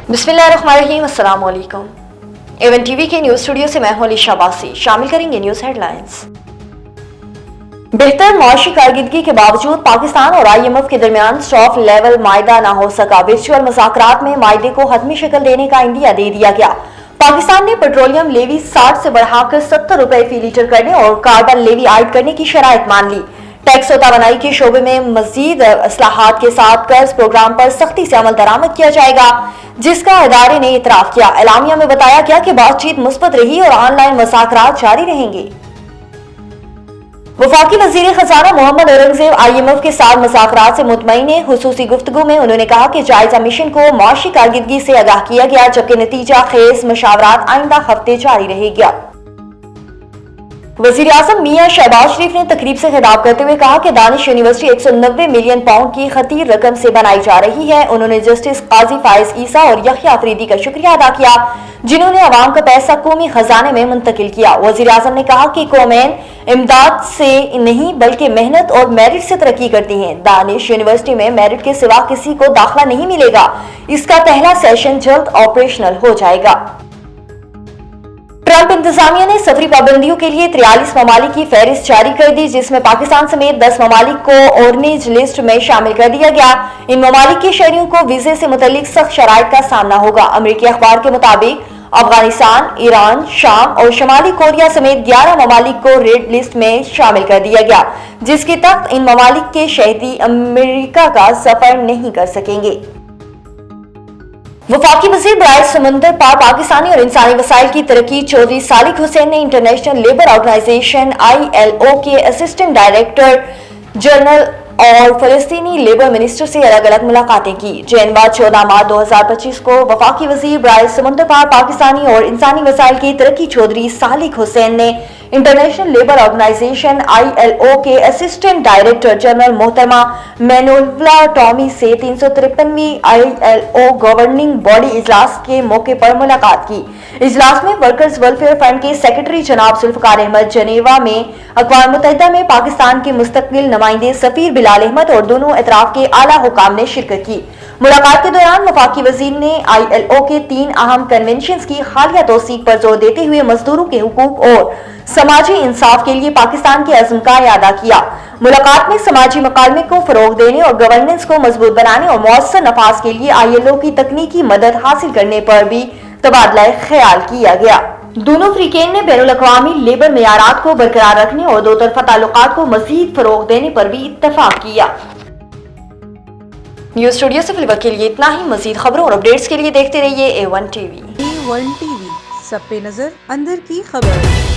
बिस्मिल्लाहिर्रहमानिर्रहीम, अस्सलाम वालेकुम। एवन टीवी के न्यूज स्टूडियो से मैं हूं अली शाबासी। शामिल करेंगे न्यूज हेडलाइंस। बेहतर मौशी कारकर्दगी के बावजूद पाकिस्तान और IMF के दरमियान सॉफ्ट लेवल मायदा न हो सका। वर्चुअल मुज़ाकरात में मायदे को हतमी शक्ल देने का इंदिया दे दिया गया। पाकिस्तान ने पेट्रोलियम लेवी 60 से बढ़ाकर 70 रुपए फी लीटर करने और कार्बन लेवी आयद करने की शराइत मान ली। टैक्स और तवानाई के शोबे में मजीद इस्लाहात के साथ कर्ज प्रोग्राम पर सख्ती से अमल दरामद किया जाएगा, जिसका इदारे ने इतराफ किया। एलामिया में बताया गया कि बातचीत मुस्बत रही और ऑनलाइन मुज़ाकरात जारी रहेंगे। वफाकी वजीर खजाना मोहम्मद औरंगजेब IMF के साथ मुज़ाकरात से मुतमईन है। खुसूसी गुफ्तगू में उन्होंने कहा कि जायजा मिशन को मौशी कारकर्दगी से आगाह किया गया, जबकि नतीजा खेज मशावरात आइंदा हफ्ते जारी रहेगा। वजीर आज़म मियां शहबाज शरीफ ने तकरीब से खिताब करते हुए कहा कि दानिश यूनिवर्सिटी 190 मिलियन पाउंड की खतीर रकम से बनाई जा रही है। उन्होंने जस्टिस काजी फाइज ईसा और यहया अफरीदी का शुक्रिया अदा किया, जिन्होंने अवाम का पैसा कौमी खजाने में मुंतकिल किया। वजीर आज़म ने कहा कि कौमें इमदाद से नहीं बल्कि मेहनत और मेरिट से तरक्की करती हैं। दानिश यूनिवर्सिटी में मेरिट के सिवा किसी को दाखिला नहीं मिलेगा। इसका पहला सेशन जल्द ऑपरेशनल हो जाएगा। ट्रंप इंतजामिया ने सफरी पाबंदियों के लिए 43 ममालिक की फहरिस्त जारी कर दी, जिसमें पाकिस्तान समेत 10 ममालिक को ऑरेंज लिस्ट में शामिल कर दिया गया। इन ममालिक के शहरियों को वीजे से मुतल्लिक सख्त शराइत का सामना होगा। अमेरिकी अखबार के मुताबिक अफगानिस्तान, ईरान, शाम और शमाली कोरिया समेत 11 ममालिक को रेड लिस्ट में शामिल कर दिया गया, जिसके तहत इन ममालिक के शहरी अमेरिका का सफर नहीं कर सकेंगे। वफाकी वज़ीर बराए समुंदर पार, पाकिस्तानी और इंसानी वसाइल की तरक्की चौधरी सालिक हुसैन ने इंटरनेशनल लेबर ऑर्गेनाइजेशन ILO के असिस्टेंट डायरेक्टर जनरल और फलस्तीनी लेबर मिनिस्टर से अलग अलग मुलाकातें की। जनवरी 14 मार्च 2025 को वफाकी वज़ीर बराए समुंदर पार, पाकिस्तानी और इंसानी वसाइल की तरक्की चौधरी सालिक हुसैन ने इंटरनेशनल लेबर ऑर्गेनाइजेशन ILO के असिस्टेंट डायरेक्टर जनरल मोहतरमा मैनुला टॉमी से 353वीं ILO गवर्निंग बॉडी इजलास के मौके पर मुलाकात की। इजलास में वर्कर्स वेलफेयर फंड के सेक्रेटरी जनाब जुल्फकार अहमद, जनेवा में अक़वाम मुत्तहिदा में पाकिस्तान के मुस्तक़बिल नुमाइंदे सफीर बिलाल अहमद और दोनों अतराफ के आला हुकाम ने शिरकत की। मुलाकात के दौरान वफाकी वजीर ने ILO के 3 अहम कन्वेंशन की हालिया तौसीक पर जोर देते हुए मजदूरों के हुकूक और समाजी इंसाफ के लिए पाकिस्तान के अज़्म का इआदा किया। मुलाकात में समाजी मकालमे को फरोग देने और गवर्नेंस को मजबूत बनाने और मौसर नफाज के लिए ILO की तकनीकी मदद हासिल करने पर भी तबादला ख्याल किया गया। दोनों फ्रीकेन ने बैनुल अक़वामी लेबर मेयारात को बरकरार रखने और दो तरफा ताल्लुकात को मजीद फरोग देने पर भी इत्तफाक किया। न्यूज स्टूडियो से फिलहाल के लिए इतना ही। मजीद खबरों और अपडेट्स के लिए देखते रहिए A1 TV। A1 TV, सब पे नजर, अंदर की खबर।